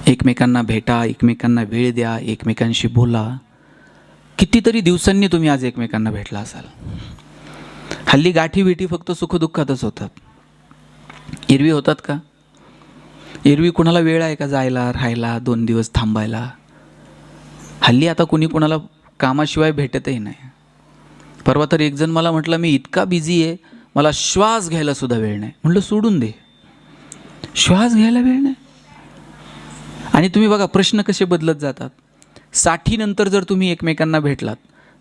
एकमेकांना भेटा, एकमेकांना वेळ द्या, एकमेकांशी बोला. कितीतरी दिवसांनी तुम्ही आज एकमेकांना भेटला असाल. हल्ली गाठी भेटी फक्त सुखदुःखातच होतात. एरवी होतात का? एरवी कुणाला वेळ आहे का जायला, राहायला, 2 दिवस थांबायला? हल्ली आता कुणी कुणाला कामाशिवाय भेटतही नाही. परवा तर एक जण मला म्हटलं, मी इतका बिझी आहे, मला श्वास घ्यायला सुद्धा वेळ नाही. म्हटलं सोडून दे, श्वास घ्यायला वेळ नाही. आणि तुम्ही बघा प्रश्न कसे बदलत जातात. 60 नंतर जर तुम्ही एकमेकांना भेटलात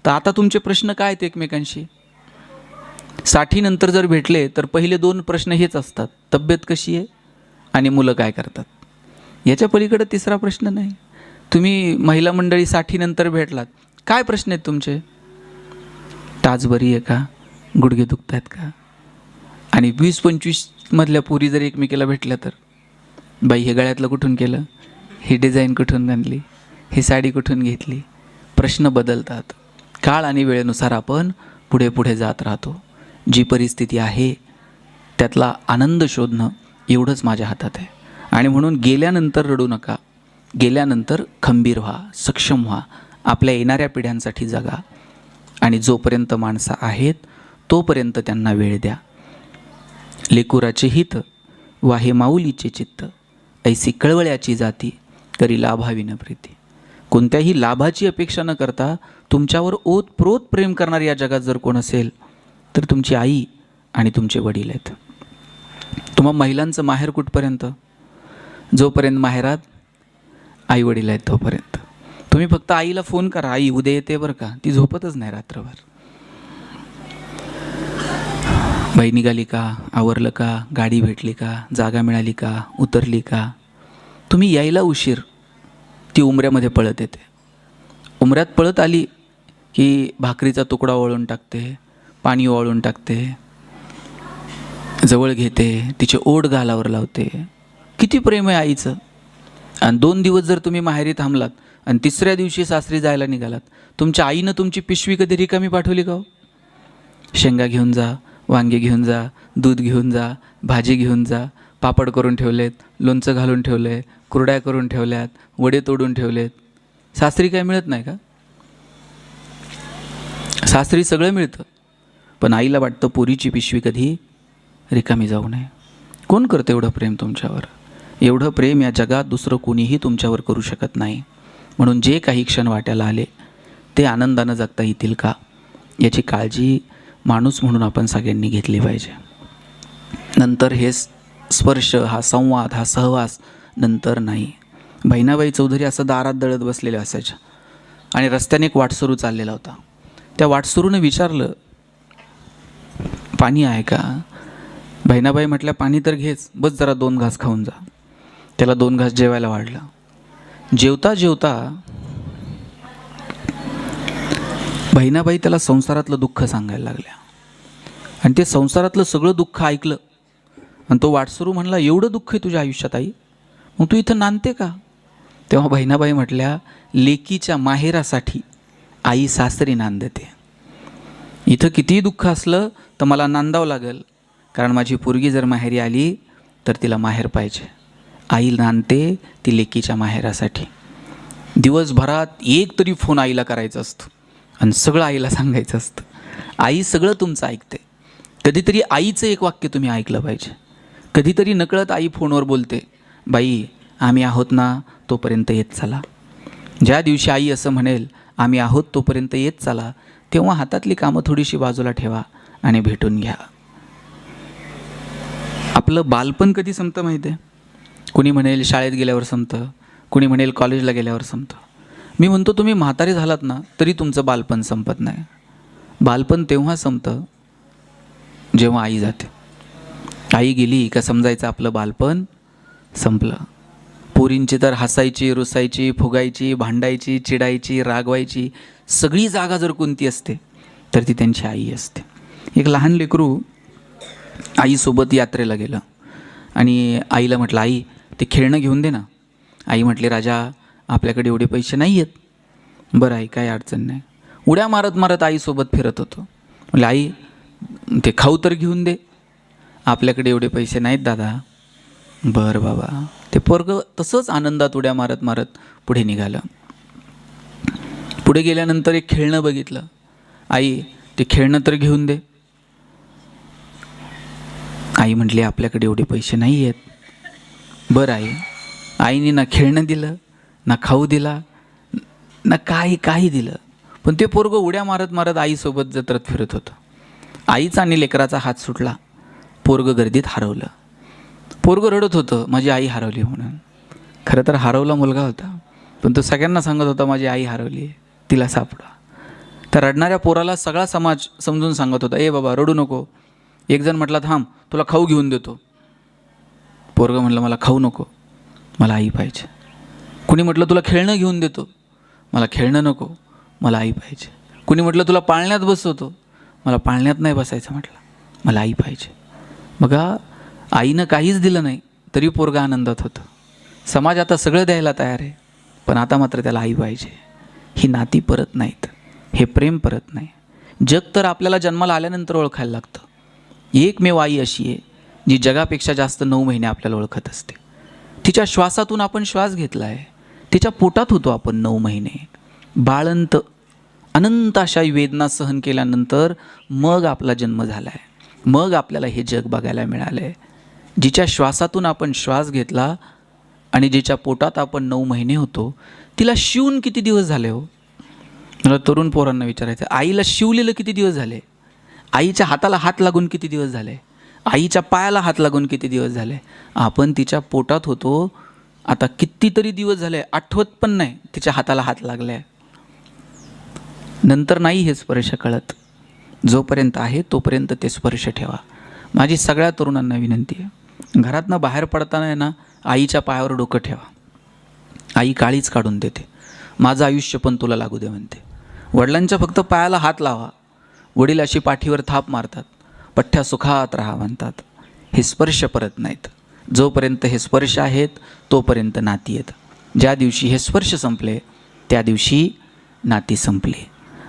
तर आता तुमचे प्रश्न काय आहेत एकमेकांशी? 60 नंतर जर भेटले तर पहिले 2 प्रश्न हेच असतात, तब्येत कशी आहे आणि मुलं काय करतात. याच्या पलीकडे तिसरा प्रश्न नाही. तुम्ही महिला मंडळी 60 नंतर भेटलात, काय प्रश्न आहेत तुमचे? टाच बरी आहे का? गुडघे दुखत आहेत का? आणि 20-25 मधल्या पोरी जर एकमेकीला भेटल्या तर, बाई हे गळ्यातलं कुठून केलं, ही डिझाईन कुठून आणली, ही साडी कुठून घेतली. प्रश्न बदलतात. काळ आणि वेळेनुसार आपण पुढे पुढे जात राहतो. जी परिस्थिती आहे त्यातला आनंद शोधणं एवढंच माझ्या हातात आहे. आणि म्हणून गेल्यानंतर रडू नका, गेल्यानंतर खंबीर व्हा, सक्षम व्हा, आपल्या येणाऱ्या पिढ्यांसाठी जगा. आणि जोपर्यंत माणसं आहेत तोपर्यंत त्यांना वेळ द्या. लेकुराचे हित वाहे माऊलीचे चित्त, ऐसी कळवळ्याची जाती करी लाभाविन प्रीती. कोणत्याही लाभाची अपेक्षा न करता तुमच्यावर ओतप्रोत प्रेम करणारे या जगात जर कोण असेल तर तुमची आई आणि तुमचे वडील आहेत. तुम्हा महिलांचं माहेर कुठपर्यंत? जोपर्यंत माहेरात आई वडील आहेत तोपर्यंत. तुम्ही फक्त आईला फोन करा, आई उद्या येते बरं का, ती झोपतच नाही रात्रभर. बाई निघाली का, आवरलं का, गाडी भेटली का, जागा मिळाली का, उतरली का. तुम्ही यायला उशीर, ती उमऱ्यामध्ये पळत येते. उमऱ्यात पळत आली की भाकरीचा तुकडा ओळून टाकते, पाणी ओळून टाकते, जवळ घेते, तिचे ओठ गालावर लावते. किती प्रेम आहे आईचं. आणि 2 दिवस जर तुम्ही माहेरी थांबलात आणि 3ऱ्या दिवशी सासरी जायला निघालात, तुमच्या आईनं तुमची पिशवी कधी रिकामी पाठवली का हो? शेंगा घेऊन जा, वांगे घेऊन जा, दूध घेऊन जा, भाजी घेऊन जा, पापड करून ठेवलेत, लोणचं घालून ठेवलं आहे, कुरड्या करून ठेवल्यात, वडे तोडून ठेवलेत. सासरी काय मिळत नाही का? सासरी सगळं मिळतं, पण आईला वाटतं पोरीची पिशवी कधी रिकामी जाऊ नये. कोण करतं एवढं प्रेम तुमच्यावर? एवढं प्रेम या जगात दुसरं कोणीही तुमच्यावर करू शकत नाही. म्हणून जे काही क्षण वाट्याला आले ते आनंदानं जगता येतील का याची काळजी माणूस म्हणून आपण सगळ्यांनी घेतली पाहिजे. नंतर हे स्पर्श, हा संवाद, हा सहवास नंतर नाही. बहिणाबाई चौधरी असं दारात दळत बसलेल्या असायच्या आणि रस्त्याने एक वाटसरू चाललेला होता. त्या वाटसरूनं विचारलं, पाणी आहे का? बहिणाबाई म्हटल्या, पाणी तर घेच, बस जरा 2 घास खाऊन जा. त्याला 2 घास जेवायला वाढलं. जेवता जेवता बहिणाबाई त्याला संसारातलं दुःख सांगायला लागल्या आणि ते संसारातलं सगळं दुःख ऐकलं. आणि तो वाटसरू म्हणला, एवढं दुःख आहे तुझ्या आयुष्यात आई, मग तू इथं नांदते का? तेव्हा बहिणाबाई म्हटल्या, लेकीच्या माहेरासाठी आई सासरी नांदते. इथं कितीही दुःख असलं तर मला नांदावं लागेल, कारण माझी पोरगी जर माहेरी आली तर तिला माहेर पाहिजे. आई नांदते ती लेकीच्या माहेरासाठी. दिवसभरात एक तरी फोन आईला करायचा असतो आणि सगळं आईला सांगायचं असतं. आई सगळं तुमचं ऐकते. कधीतरी आईचं एक वाक्य तुम्ही ऐकलं पाहिजे. कधीतरी नकळत आई फोनवर बोलते, बाई आम्ही आहोत ना तोपर्यंत येत चला. ज्या दिवशी आई असं म्हणेल, आम्ही आहोत तोपर्यंत येत चला, तेव्हा हातातली कामं थोडीशी बाजूला ठेवा आणि भेटून घ्या. आपलं बालपण कधी संपतं माहिती आहे? कुणी म्हणेल शाळेत गेल्यावर संपतं, कुणी म्हणेल कॉलेजला गेल्यावर संपतं. मी म्हणतो तुम्ही म्हातारे झालात ना तरी तुमचं बालपण संपत नाही. बालपण तेव्हा संपतं जेव्हा आई जाते. आई गेली का समजायचं आपलं बालपण संपलं. पोरींची तर हसायची, रुसायची, फुगायची, भांडायची, चिडायची, रागवायची सगळी जागा जर कोणती असते तर ती त्यांची आई असते. एक लहान लेकरू आईसोबत यात्रेला गेलं आणि आईला म्हटलं, आई ते खेळणं घेऊन दे ना. आई म्हटली, राजा आपल्याकडे एवढे पैसे नाही आहेत. बरं आई काही अडचण नाही. उड्या मारत मारत आईसोबत फिरत होतो. म्हटलं, आई ते खाऊ तर घेऊन दे. आपल्याकडे एवढे पैसे नाहीत दादा. बरं बाबा. ते पोरगं तसंच आनंदात उड्या मारत मारत पुढे निघालं. पुढे गेल्यानंतर एक खेळणं बघितलं. आई, ते खेळणं तर घेऊन दे. आई म्हटली, आपल्याकडे एवढे पैसे नाही आहेत. बरं आई. आईने ना खेळणं दिलं, ना खाऊ दिला, ना काही दिलं. पण ते पोरगं उड्या मारत मारत आईसोबत जत्रत फिरत होतं. आईचा आणि लेकराचा हात सुटला. पोरगं गर्दीत हरवलं. पोरगं रडत होतं, माझी आई हरवली म्हणून. खरं तर हरवला मुलगा होता, पण तो सगळ्यांना सांगत होता, माझी आई हरवली आहे, तिला सापडा. तर रडणाऱ्या पोराला सगळा समाज समजून सांगत होता, ए बाबा रडू नको. एक जण म्हटला, थांब तुला खाऊ घेऊन देतो. पोरगं म्हटलं, मला खाऊ नको, मला आई पाहिजे. कुणी म्हटलं, तुला खेळणं घेऊन देतो. मला खेळणं नको, मला आई पाहिजे. कुणी म्हटलं, तुला पाळण्यात बसवतो. मला पाळण्यात नाही बसायचं म्हटलं, मला आई पाहिजे. बघा, आईनं काहीच दिलं नाही तरी पोरगा आनंदात होतं. समाज आता सगळं द्यायला तयार आहे, पण आता मात्र त्याला आई पाहिजे. ही नाती परत नाहीत, हे प्रेम परत नाही. जग तर आपल्याला जन्माला आल्यानंतर ओळखायला लागतं. एकमेव आई अशी आहे जी जगापेक्षा जास्त 9 महिने आपल्याला ओळखत असते. तिच्या श्वासातून आपण श्वास घेतला आहे, तिच्या पोटात होतो आपण 9 महिने. बाळंत अनंत अशा वेदना सहन केल्यानंतर मग आपला जन्म झाला आहे, मग आपल्याला हे जग बघायला मिळालं आहे. जिच्या श्वासातून आपण श्वास घेतला आणि जिच्या पोटात आपण 9 महिने होतो, तिला शिवून किती दिवस झाले हो? मला तरुण पोरांना विचारायचं, आईला शिवलेलं किती दिवस झाले? आईच्या हाताला हात लागून किती दिवस झाले? आईच्या पायाला हात लागून किती दिवस झाले? आपण तिच्या पोटात होतो आता कितीतरी दिवस झाले, आठवत पण नाही तिच्या हाताला हात लागला आहे. नंतर नाही हे स्पर्श कळत. जोपर्यंत आहे तोपर्यंत ते स्पर्श ठेवा. माझी सगळ्या तरुणांना विनंती आहे, घरातनं बाहेर पडताना आहे ना, आईच्या पायावर डोकं ठेवा. आई काळीच काढून देते. माझं आयुष्य पण तुला लागू दे म्हणते. वडिलांच्या फक्त पायाला हात लावा. वडील अशी पाठीवर थाप मारतात, पठ्ठ्या सुखात राहा म्हणतात. हे स्पर्श परत नाहीत. जोपर्यंत हे स्पर्श आहेत तोपर्यंत नाती आहेत. ज्या दिवशी हे स्पर्श संपले त्या दिवशी नाती संपली.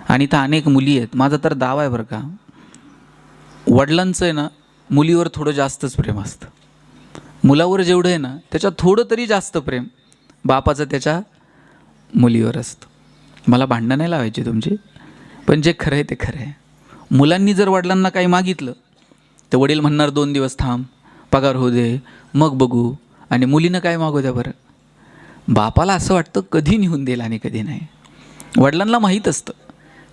आणि इथं अनेक मुली आहेत. माझा तर दावा आहे बरं का, वडिलांचं आहे ना मुलीवर थोडं जास्तच प्रेम असतं. मुलावर जेवढं आहे ना त्याच्यात थोडं तरी जास्त प्रेम बापाचं त्याच्या मुलीवर असतं. मला भांडणं नाही लावायची तुमची, पण जे खरं आहे ते खरं आहे. मुलांनी जर वडिलांना काही मागितलं तर वडील म्हणणार 2 दिवस थांब, पगार होऊ दे, मग बघू. आणि मुलीनं काय मागू द्या बरं? बापाला असं वाटतं कधी निघून देईल आणि कधी नाही. वडिलांना माहीत असतं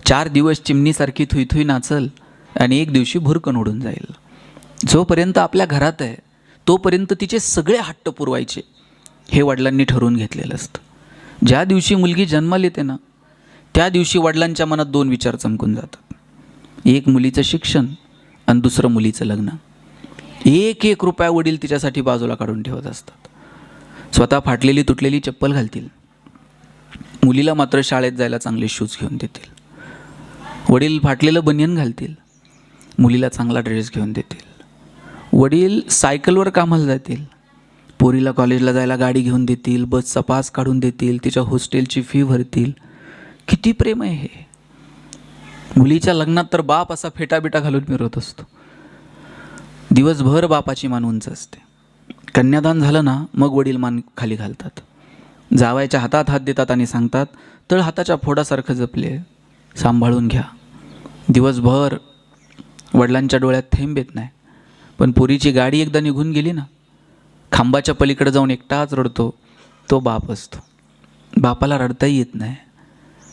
4 दिवस चिमणीसारखी थुई नाचल आणि एक दिवशी भुरकन उडून जाईल. जोपर्यंत आपल्या घरात आहे तोपर्यंत तिचे सगळे हट्ट पुरवायचे हे वडिलांनी ठरवून घेतलेलं असतं. ज्या दिवशी मुलगी जन्माला येते ना त्या दिवशी वडिलांच्या मनात 2 विचार चमकून जातात. एक मुलीचं शिक्षण आणि दुसरं मुलीचं लग्न. 1 रुपया वडील तिच्यासाठी बाजूला काढून ठेवत असतात. स्वतः फाटलेली तुटलेली चप्पल घालतील, मुलीला मात्र शाळेत जायला चांगले शूज घेऊन देतील. वडील फाटलेलं बनियन घालतील, मुलीला चांगला ड्रेस घेऊन देतील. वडील सायकलवर कामाला जातील, पोरीला कॉलेजला जायला गाडी घेऊन देतील, बसचा पास काढून देतील, तिच्या हॉस्टेलची फी भरतील. किती प्रेम आहे हे. मुलीच्या लग्नात तर बाप असा फेटाबिटा घालून मिरवत असतो. दिवसभर बापाची मान उंच असते. कन्यादान झालं ना मग वडील मान खाली घालतात, जावायच्या हातात हात देतात आणि सांगतात, तळ हाताच्या फोडासारखं जपले, सांभाळून घ्या. दिवसभर वडिलांच्या डोळ्यात थेंब येत नाही. पण पोरीची गाडी एकदा निघून गेली ना, खांबाच्या पलीकडे जाऊन एकटाच रडतो तो बाप असतो. बापाला रडताही येत नाही,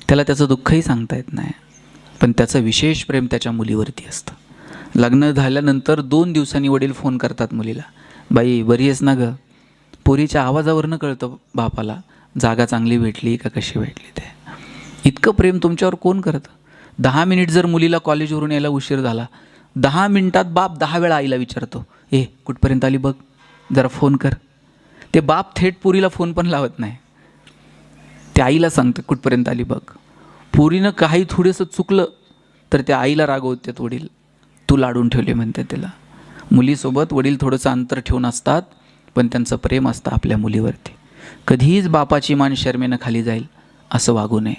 त्याला त्याचं दुःखही सांगता येत नाही, पण त्याचं विशेष प्रेम त्याच्या मुलीवरती असतं. लग्न झाल्यानंतर 2 दिवसांनी वडील फोन करतात मुलीला, बाई बरी आहेस ना गं? पोरीच्या आवाजावरनं कळतं बापाला जागा चांगली भेटली का कशी भेटली ते. इतकं प्रेम तुमच्यावर कोण करतं? 10 मिनिट जर मुलीला कॉलेजवरून यायला उशीर झाला, 10 मिनिटात बाप 10 वेळा आईला विचारतो, ए कुठपर्यंत आली बघ, जरा फोन कर. ते बाप थेट पोरीला फोन पण लावत नाही, ते आईला सांगतं कुठपर्यंत आली बघ. पोरीनं काही थोडंसं चुकलं तर त्या आईला रागवतात वडील, तू लाडून ठेवले म्हणते तिला. मुलीसोबत वडील थोडंसं अंतर ठेवून असतात, पण त्यांचं प्रेम असतं आपल्या मुलीवरती. कधीच बापाची मान शर्मेनं खाली जाईल असं वागू नये.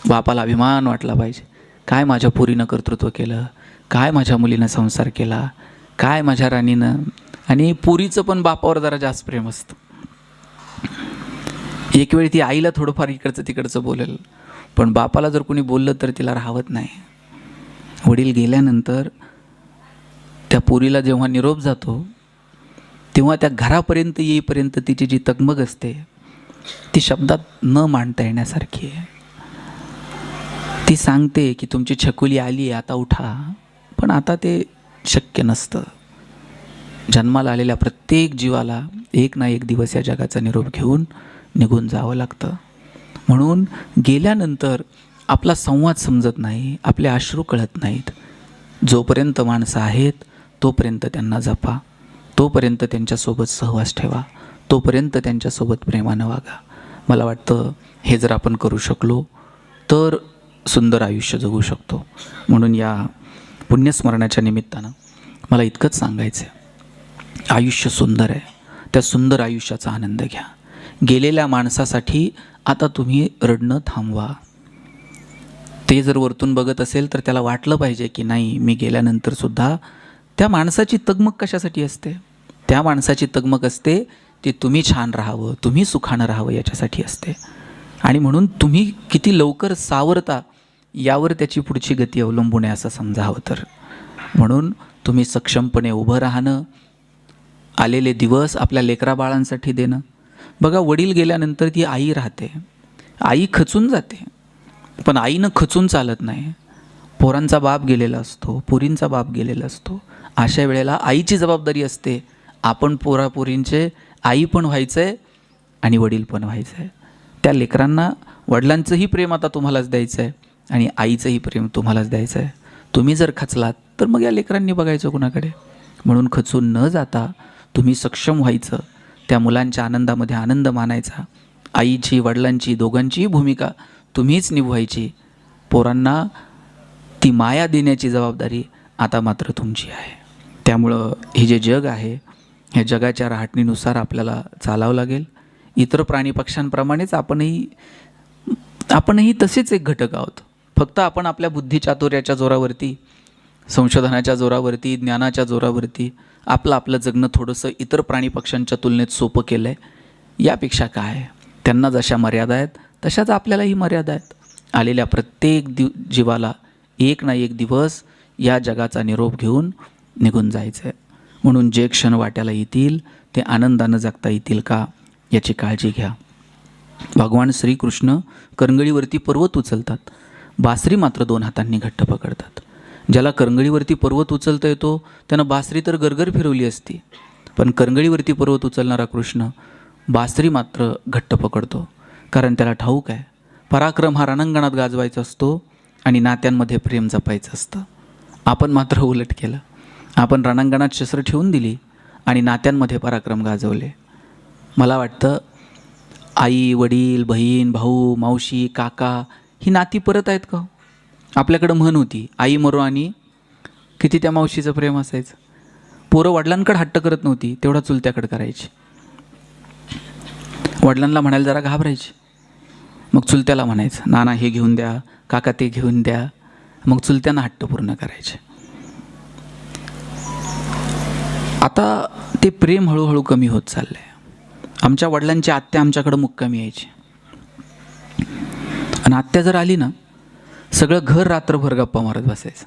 बापाला अभिमान वाटला पाहिजे, काय माझ्या पोरीनं कर्तृत्व केलं, काय माझ्या मुलीनं संसार केला, काय माझ्या राणीनं आणि पुरीचं पण बापावर जरा जास्त प्रेम असतं. एक वेळ ती आईला थोडंफार इकडचं तिकडचं बोलेल, पण बापाला जर कोणी बोललं तर तिला राहवत नाही. वडील गेल्यानंतर त्या पोरीला जेव्हा निरोप जातो तेव्हा त्या घरापर्यंत येईपर्यंत तिची जी तगमग असते ती शब्दात न मांडता येण्यासारखी आहे. ती सांगते की तुमची छकुली आली आहे, आता उठा, पण आता ते शक्य नसतं. जन्माला आलेल्या प्रत्येक जीवाला एक ना एक दिवस या जगाचा निरोप घेऊन निघून जावं लागतं. म्हणून गेल्यानंतर आपला संवाद समजत नाही, आपले अश्रू कळत नाहीत. जोपर्यंत माणसं आहेत तोपर्यंत त्यांना जपा, तोपर्यंत त्यांच्यासोबत सहवास ठेवा, तोपर्यंत त्यांच्यासोबत प्रेमानं वागा. मला वाटतं हे जर आपण करू शकलो तर सुंदर आयुष्य जगू शकतो. म्हणून या पुण्यस्मरणाच्या निमित्तानं मला इतकंच सांगायचं आहे, आयुष्य सुंदर आहे, त्या सुंदर आयुष्याचा आनंद घ्या. गेलेल्या माणसासाठी आता तुम्ही रडणं थांबवा. ते जर वरतून बघत असेल तर त्याला वाटलं पाहिजे की नाही, मी गेल्यानंतरसुद्धा त्या माणसाची तगमग कशासाठी असते? त्या माणसाची तगमग असते ती तुम्ही छान राहावं, तुम्ही सुखानं राहावं याच्यासाठी असते. आणि म्हणून तुम्ही किती लवकर सावरता यावर त्याची पुढची गती अवलंबून आहे असं समजावं. तर म्हणून तुम्ही सक्षमपणे उभं राहणं, आलेले दिवस आपल्या लेकराबाळांसाठी देणं. बघा, वडील गेल्यानंतर ती आई राहते, आई खचून जाते, पण आईनं खचून चालत नाही. पोरांचा बाप गेलेला असतो, पोरींचा बाप गेलेला असतो. अशा वेळेला आईची जबाबदारी असते, आपण पोरापोरींचे आई पण व्हायचं आहे आणि वडील पण व्हायचं आहे. त्या लेकरांना वडिलांचंही प्रेम आता तुम्हालाच द्यायचं आहे आणि आईचंही प्रेम तुम्हालाच द्यायचं आहे. तुम्ही जर खचलात तर मग या लेकरांनी बघायचं कुणाकडे? म्हणून खचून न जाता तुम्ही सक्षम व्हायचं, त्या मुलांच्या आनंदामध्ये आनंद मानायचा. आईची वडिलांची दोघांचीही भूमिका तुम्हीच निभवायची. पोरांना ती माया देण्याची जबाबदारी आता मात्र तुमची आहे. त्यामुळं हे जे जग आहे, ह्या जगाच्या राहटणीनुसार आपल्याला चालावं लागेल. इतर प्राणी पक्ष्यांप्रमाणेच आपणही तसेच एक घटक आहोत. फक्त आपण आपल्या बुद्धिचातुर्याच्या जोरावरती, संशोधनाच्या जोरावरती, ज्ञानाच्या जोरावरती आपलं जगणं थोडंसं इतर प्राणी पक्ष्यांच्या तुलनेत सोपं केलं आहे. यापेक्षा काय, त्यांना जशा मर्यादा आहेत तशाच आपल्यालाही मर्यादा आहेत. आलेल्या प्रत्येक जीवाला एक ना एक दिवस या जगाचा निरोप घेऊन निघून जायचं आहे. म्हणून जे क्षण वाट्याला येतील ते आनंदानं जगता येतील का याची काळजी घ्या. भगवान श्रीकृष्ण करंगळीवरती पर्वत उचलतात, बासरी मात्र 2 हातांनी घट्ट पकडतात. ज्याला करंगळीवरती पर्वत उचलता येतो त्यानं बासरी तर गरगर फिरवली असती, पण करंगळीवरती पर्वत उचलणारा कृष्ण बासरी मात्र घट्ट पकडतो. कारण त्याला ठाऊक आहे, पराक्रम हा रणांगणात गाजवायचा असतो आणि नात्यांमध्ये प्रेम जपायचं असतं. आपण मात्र उलट केलं, आपण रणांगणात शस्त्र ठेवून दिली आणि नात्यांमध्ये पराक्रम गाजवले. मला वाटतं आई, वडील, बहीण, भाऊ, मावशी, काका ही नाती परत आहेत का? आपल्याकडं म्हण होती, आई मरो, आणि किती त्या मावशीचं प्रेम असायचं. पोरं वडिलांकडे हट्ट करत नव्हती, तेवढा चुलत्याकडे करायची. वडिलांना म्हणायला जरा घाबरायची, मग चुलत्याला म्हणायचं नाना हे घेऊन द्या, काका ते घेऊन द्या, मग चुलत्यांना हट्ट पूर्ण करायचे. आता ते प्रेम हळूहळू कमी होत चाललं आहे. आमच्या वडिलांची आत्या आमच्याकडं मुक्कामी यायची, आणि आत्या जर आली ना, सगळं घर रात्रभर गप्पा मारत बसायचं.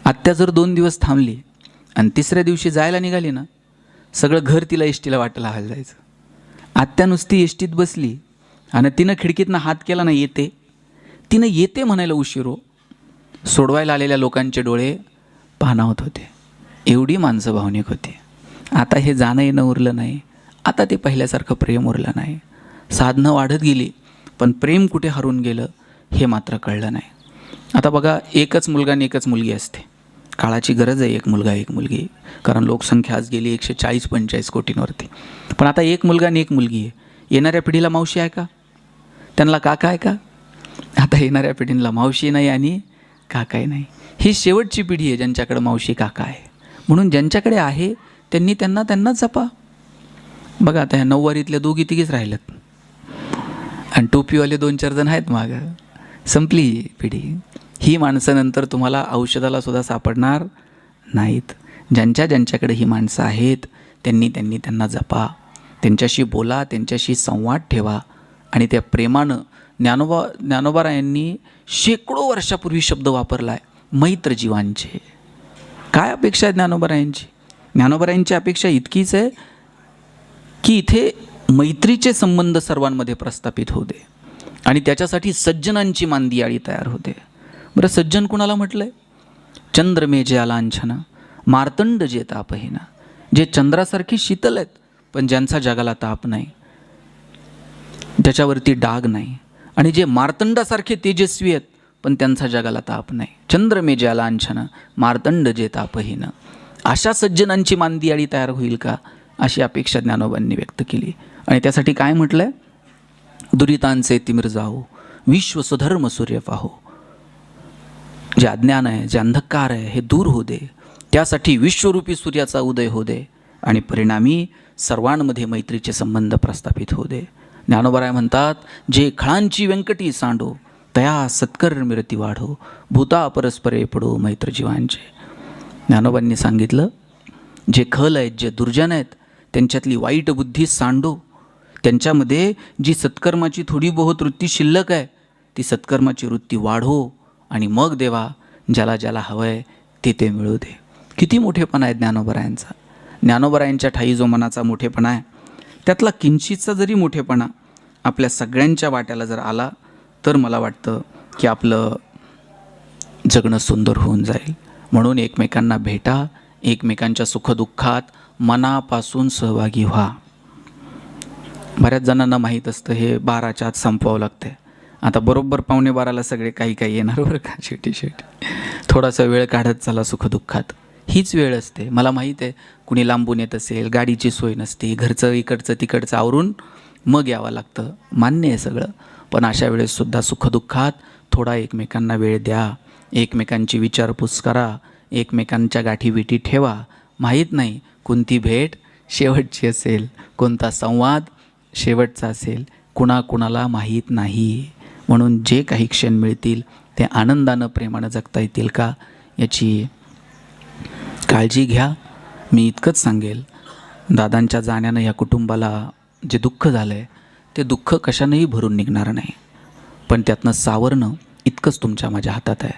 आत्या जर 2 दिवस थांबली आणि 3ऱ्या दिवशी जायला निघाली ना, सगळं घर तिला एसटीला वाटं लावायला जायचं. आत्या नुसती एसटीत बसली आणि तिनं खिडकीतनं हात केला ना, तिनं येते म्हणायला उशीर हो, सोडवायला आलेल्या लोकांचे डोळे पाणावत होते. एवढी माणसं भावनिक होती. आता हे जाणं येणं उरलं नाही, आता ते पहिल्यासारखं प्रेम उरलं नाही. साधनं वाढत गेली पण प्रेम कुठे हरून गेलं हे मात्र कळलं नाही. आता बघा, एकच मुलगा आणि एकच मुलगी असते. काळाची गरज आहे एक मुलगा एक मुलगी, कारण लोकसंख्या आज गेली 140-145 कोटींवरती. पण आता एक मुलगा आणि एक मुलगी आहे. येणाऱ्या पिढीला मावशी आहे का? त्यांना काका आहे का? आता येणाऱ्या पिढीला मावशी नाही आणि काकाही नाही. ही शेवटची पिढी आहे ज्यांच्याकडे मावशी काका आहे. म्हणून ज्यांच्याकडे आहे त्यांनाच जपा. बघा, आता ह्या 9वारीतल्या 2-3 राहिल्यात आणि टोपीवाले 2-4 जण आहेत मागं. संपली पिढी. ही माणसं नंतर तुम्हाला औषधाला सुद्धा सापडणार नाहीत. ज्यांच्याकडे ही माणसं आहेत त्यांना जपा, त्यांच्याशी बोला, त्यांच्याशी संवाद ठेवा. आणि त्या प्रेमानं ज्ञानोबारायांनी शेकडो वर्षापूर्वी शब्द वापरला आहे, मैत्र जीवांचे. काय अपेक्षा आहे ज्ञानोबारायांची? ज्ञानोबारायांची अपेक्षा इतकीच आहे की इथे मैत्रीचे संबंध सर्वांमध्ये प्रस्थापित होऊ दे आणि त्याच्यासाठी सज्जनांची मांदियाळी तयार होते. बरं, सज्जन कुणाला म्हटलं आहे? चंद्र मे जे लांछन मार्तंड जे तापहीना, जे चंद्रासारखे शीतल आहेत पण ज्यांचा जगाला ताप नाही, त्याच्यावरती डाग नाही, आणि जे मार्तंडासारखे तेजस्वी आहेत पण त्यांचा जगाला ताप नाही. चंद्र मे जे लांछन मार्तंड जे तापहीन, अशा सज्जनांची मांदियाळी तयार होईल का, अशी अपेक्षा ज्ञानोबांनी व्यक्त केली. आणि त्यासाठी काय म्हटलं आहे? दुरितांचे तिमिर जाओ, विश्व सुधर्म सूर्य पाहो. जे अज्ञान आहे, जे अंधकार आहे, हे दूर होऊ दे, त्यासाठी विश्वरूपी सूर्याचा उदय होऊ दे आणि परिणामी सर्वांमध्ये मैत्रीचे संबंध प्रस्थापित होऊ दे. ज्ञानोबराय म्हणतात, जे खळांची व्यंकटी सांडो, तया सत्कर मिरती वाढो, भूता परस्परे पडो मैत्र जीवांचे. ज्ञानोबांनी सांगितलं, जे खल आहेत, जे दुर्जन आहेत, त्यांच्यातली वाईट बुद्धी सांडो, त्यांच्यामध्ये जी सत्कर्माची थोडी बहुत वृत्ती शिल्लक आहे ती सत्कर्माची वृत्ती वाढो आणि मग देवा ज्याला ज्याला हवं आहे ते मिळू दे. किती मोठेपणा आहे ज्ञानोबरायांचा. ज्ञानोबरायांच्या ठाई जो मनाचा मोठेपणा आहे, त्यातला किंचितचा जरी मोठेपणा आपल्या सगळ्यांच्या वाट्याला जर आला तर मला वाटतं की आपलं जगणं सुंदर होऊन जाईल. म्हणून एकमेकांना भेटा, एकमेकांच्या सुखदुःखात मनापासून सहभागी व्हा. बऱ्याच जणांना माहीत असतं हे 12च्या आत संपवावं लागतं. आता बरोबर 11:45ला सगळे काही येणार बरं का. शेवटी थोडासा वेळ काढत चला सुखदुःखात, हीच वेळ असते. मला माहीत आहे कुणी लांबून येत असेल, गाडीची सोय नसते, घरचं इकडचं तिकडचं आवरून मग यावं लागतं, मान्य आहे सगळं. पण अशा वेळेससुद्धा सुखदुःखात थोडा एकमेकांना वेळ द्या, एकमेकांची विचारपूस करा, एकमेकांच्या गाठीबिटी ठेवा. माहीत नाही कोणती भेट शेवटची असेल, कोणता संवाद शेवटचा असेल, कुणाला माहीत नाही. म्हणून जे काही क्षण मिळतील ते आनंदानं प्रेमानं जगता येतील का याची काळजी घ्या. मी इतकंच सांगेल, दादांच्या जाण्यानं या कुटुंबाला जे दुःख झालं आहे ते दुःख कशानंही भरून निघणार नाही, पण त्यातनं सावरणं इतकंच तुमच्या माझ्या हातात आहे.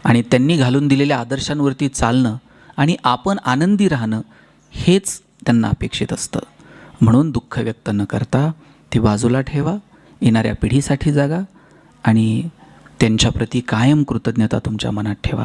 आणि त्यांनी घालून दिलेल्या आदर्शांवरती चालणं आणि आपण आनंदी राहणं हेच त्यांना अपेक्षित असतं. म्हणून दुःख व्यक्त न करता ते बाजूला ठेवा, येणाऱ्या पिढीसाठी जागा आणि त्यांच्याप्रती कायम कृतज्ञता तुमच्या मनात ठेवा.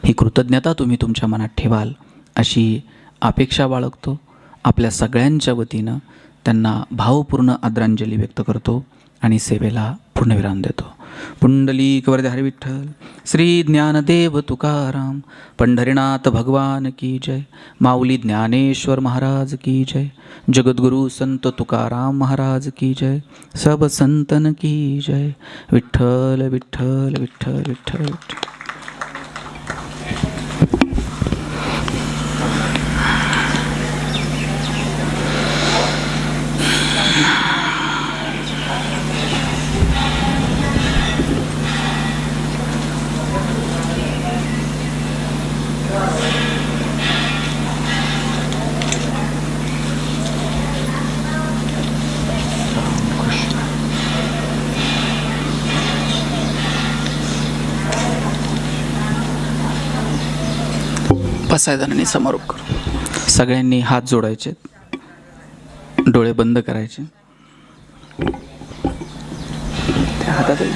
ही कृतज्ञता तुम्ही तुमच्या मनात ठेवाल अशी अपेक्षा बाळगतो. आपल्या सगळ्यांच्या वतीनं त्यांना भावपूर्ण आदरांजली व्यक्त करतो आणि सेवेला पूर्णविराम देतो. पुंडलिक वरदे हरी विठ्ठल. श्री ज्ञानदेव तुकाराम पंढरीनाथ भगवान की जय. माऊली ज्ञानेश्वर महाराज की जय. जगद्गुरु संत तुकाराम महाराज की जय. सब संतन की जय. विठ्ठल विठ्ठल विठ्ठल विठ्ठल विठ्ठल. बसायदानाने समारोप करू. सगळ्यांनी हात जोडायचे, डोळे बंद करायचे. त्या हातात राहू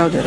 दे.